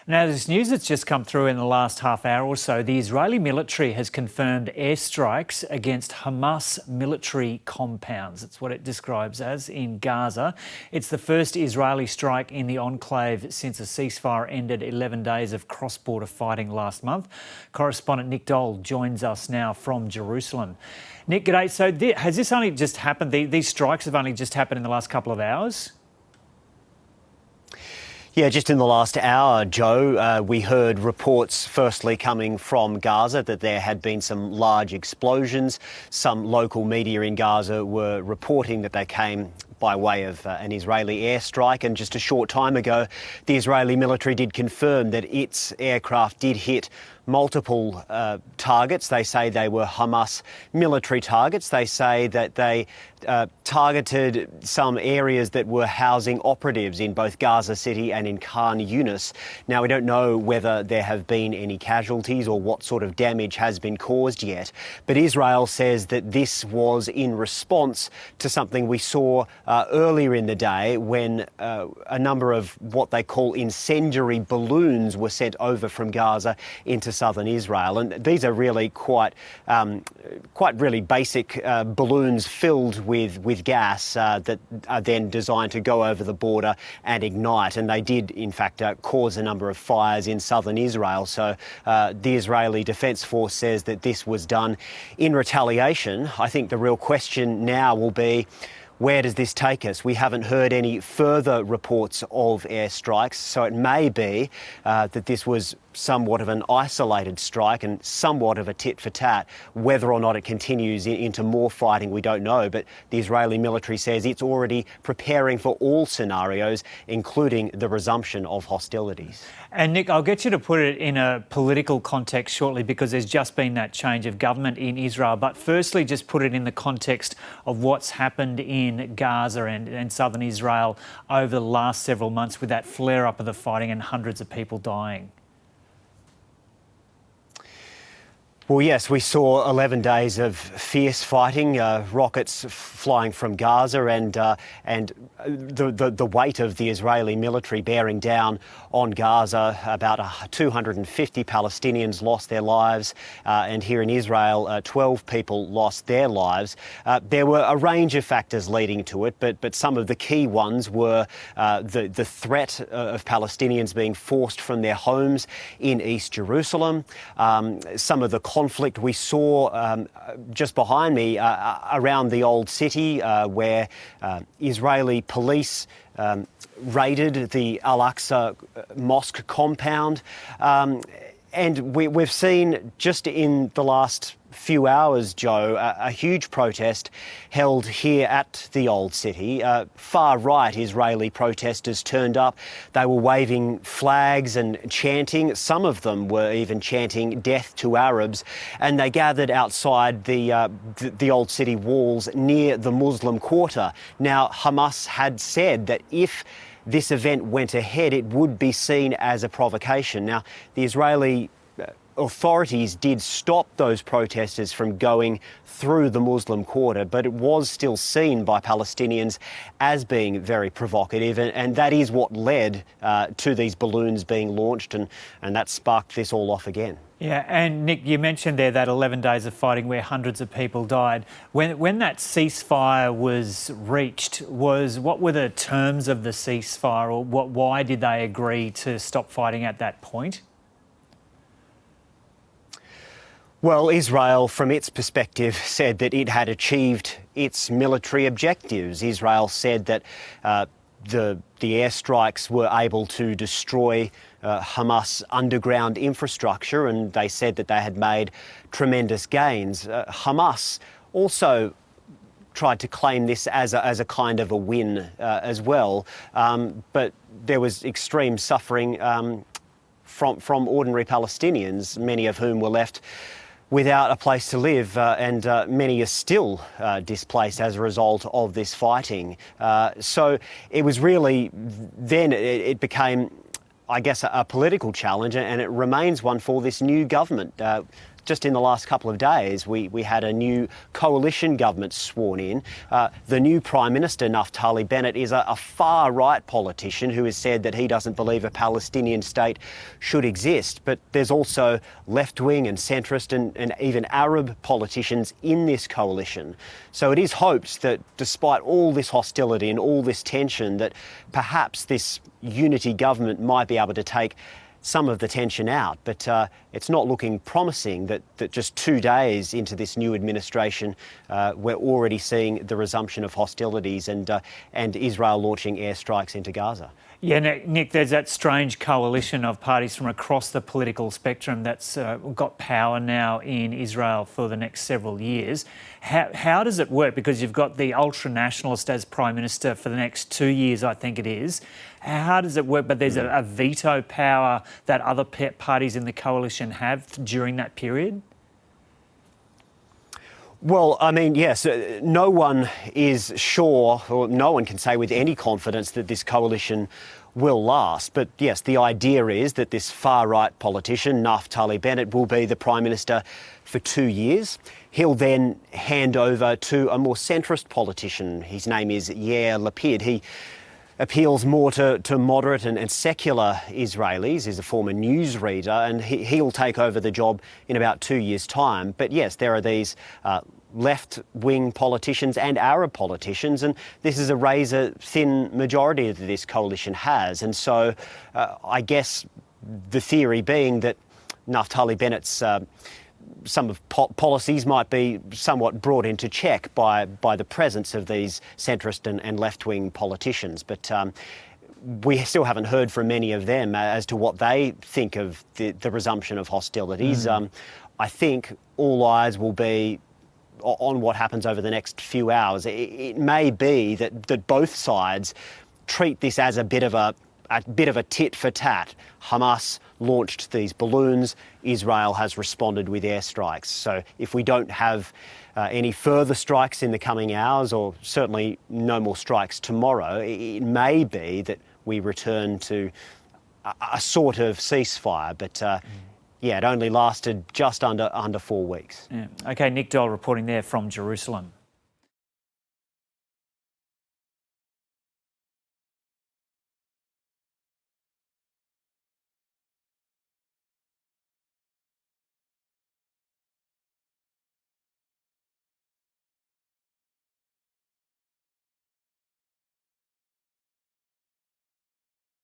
Now, this news that's just come through in the last half hour or so, the Israeli military has confirmed airstrikes against Hamas military compounds. It's what it describes as in Gaza. It's the first Israeli strike in the enclave since a ceasefire ended 11 days of cross-border fighting last month. Correspondent Nick Dole joins us now from Jerusalem. Nick, g'day. So has this only just happened? These strikes have only just happened in the last couple of hours? Yeah, just in the last hour, Joe, we heard reports firstly coming from Gaza that there had been some large explosions. Some local media in Gaza were reporting that they came by way of an Israeli airstrike. And just a short time ago, the Israeli military did confirm that its aircraft did hit multiple targets. They say they were Hamas military targets. They say that they targeted some areas that were housing operatives in both Gaza City and in Khan Yunis. Now, we don't know whether there have been any casualties or what sort of damage has been caused yet, but Israel says that this was in response to something we saw earlier in the day when a number of what they call incendiary balloons were sent over from Gaza into southern Israel. And these are really quite really basic balloons filled with gas that are then designed to go over the border and ignite. And they did, in fact, cause a number of fires in southern Israel. So the Israeli Defence Force says that this was done in retaliation. I think the real question now will be, where does this take us? We haven't heard any further reports of airstrikes, so it may be that this was somewhat of an isolated strike and somewhat of a tit for tat. Whether or not it continues into more fighting, we don't know, but the Israeli military says it's already preparing for all scenarios, including the resumption of hostilities. And Nick, I'll get you to put it in a political context shortly, because there's just been that change of government in Israel. But firstly, just put it in the context of what's happened in Gaza and southern Israel over the last several months with that flare-up of the fighting and hundreds of people dying. Well, yes, we saw 11 days of fierce fighting, rockets flying from Gaza, and the weight of the Israeli military bearing down on Gaza. About 250 Palestinians lost their lives, and here in Israel, 12 people lost their lives. There were a range of factors leading to it, but some of the key ones were the threat of Palestinians being forced from their homes in East Jerusalem. Some of the conflict we saw just behind me around the old city, where Israeli police raided the Al-Aqsa mosque compound. And we've seen just in the last few hours, Joe, a huge protest held here at the old city. Far-right Israeli protesters turned up. They were waving flags and chanting. Some of them were even chanting "Death to Arabs," and they gathered outside the old city walls near the Muslim Quarter. Now, Hamas had said that if this event went ahead, it would be seen as a provocation. Now, the Israeli authorities did stop those protesters from going through the Muslim Quarter, but it was still seen by Palestinians as being very provocative, and that is what led to these balloons being launched, and that sparked this all off again. Yeah, and Nick, you mentioned there that 11 days of fighting where hundreds of people died. When that ceasefire was reached, what were the terms of the ceasefire, or why did they agree to stop fighting at that point? Well, Israel, from its perspective, said that it had achieved its military objectives. Israel said that the airstrikes were able to destroy Hamas underground infrastructure, and they said that they had made tremendous gains. Hamas also tried to claim this as a kind of a win as well, but there was extreme suffering from ordinary Palestinians, many of whom were left without a place to live, and many are still displaced as a result of this fighting. So it was really, then it became, I guess, a political challenge, and it remains one for this new government. just in the last couple of days, we had a new coalition government sworn in. The new Prime Minister, Naftali Bennett, is a far-right politician who has said that he doesn't believe a Palestinian state should exist. But there's also left-wing and centrist and even Arab politicians in this coalition. So it is hoped that despite all this hostility and all this tension, that perhaps this unity government might be able to take some of the tension out. But it's not looking promising that just 2 days into this new administration, we're already seeing the resumption of hostilities and Israel launching airstrikes into Gaza. Yeah, Nick, there's that strange coalition of parties from across the political spectrum that's got power now in Israel for the next several years. How does it work? Because you've got the ultra-nationalist as Prime Minister for the next 2 years, I think it is. How does it work? But there's a veto power that other parties in the coalition have during that period? Well, I mean, yes, no one is sure, or no one can say with any confidence that this coalition will last. But yes, the idea is that this far-right politician, Naftali Bennett, will be the Prime Minister for 2 years. He'll then hand over to a more centrist politician. His name is Yair Lapid. He appeals more to moderate and secular Israelis. He's a former newsreader, and he'll take over the job in about 2 years' time. But yes, there are these left-wing politicians and Arab politicians, and this is a razor-thin majority that this coalition has. And so I guess the theory being that Naftali Bennett's some of policies might be somewhat brought into check by the presence of these centrist and left-wing politicians. But we still haven't heard from many of them as to what they think of the resumption of hostilities. I think all eyes will be on what happens over the next few hours. It may be that both sides treat this as a bit of a tit for tat. Hamas launched these balloons. Israel has responded with airstrikes. So if we don't have any further strikes in the coming hours, or certainly no more strikes tomorrow, it may be that we return to a sort of ceasefire. But yeah, it only lasted just under 4 weeks. Yeah. OK, Nick Doyle reporting there from Jerusalem.